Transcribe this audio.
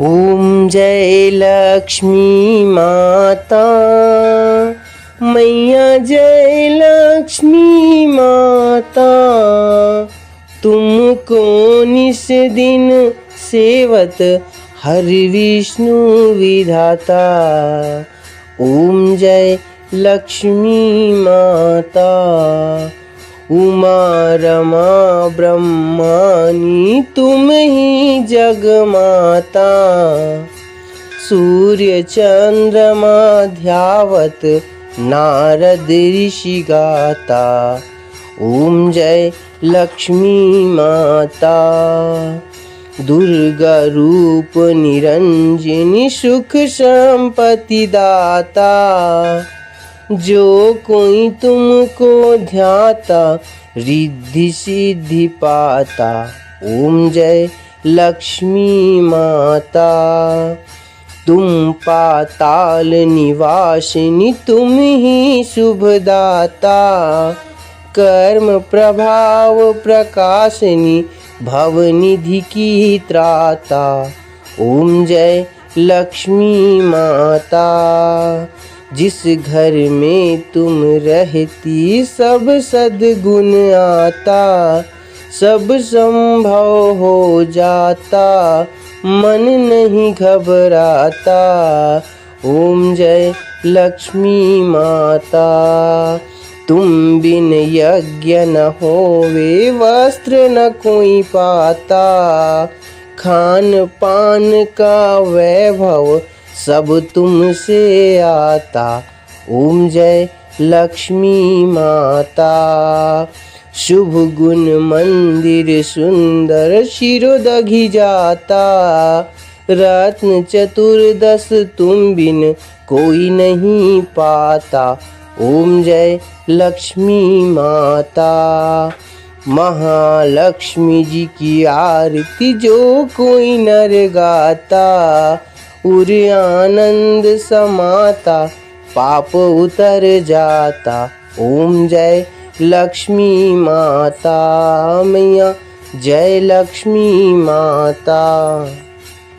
ओम जय लक्ष्मी माता मैया, जय लक्ष्मी माता। तुमको निस दिन सेवत हर विष्णु विधाता। ओम जय लक्ष्मी माता। उमा रमा ब्रह्मानी तुम ही जगमाता। सूर्य चंद्रमा ध्यावत नारद ऋषि गाता। ओम जय लक्ष्मी माता। दुर्गा रूप निरंजनी सुख संपत्ति दाता। जो कोई तुमको ध्याता रिद्धि सिद्धि पाता। ओम जय लक्ष्मी माता। तुम पाताल निवासिनी तुम ही शुभदाता। कर्म प्रभाव प्रकाशिनी भवनिधि की त्राता। ओम जय लक्ष्मी माता। जिस घर में तुम रहती सब सद्गुण आता। सब संभव हो जाता मन नहीं घबराता। ओम जय लक्ष्मी माता। तुम बिन यज्ञ न होवे वस्त्र न कोई पाता। खान पान का वैभव सब तुमसे आता। ओम जय लक्ष्मी माता। शुभ गुण मंदिर सुंदर शिरोदघि जाता। रत्न चतुर्दश तुम बिन कोई नहीं पाता। ओम जय लक्ष्मी माता। महालक्ष्मी जी की आरती जो कोई नर गाता। उर आनंद समाता पाप उतर जाता। ओम जय लक्ष्मी माता मैया, जय लक्ष्मी माता।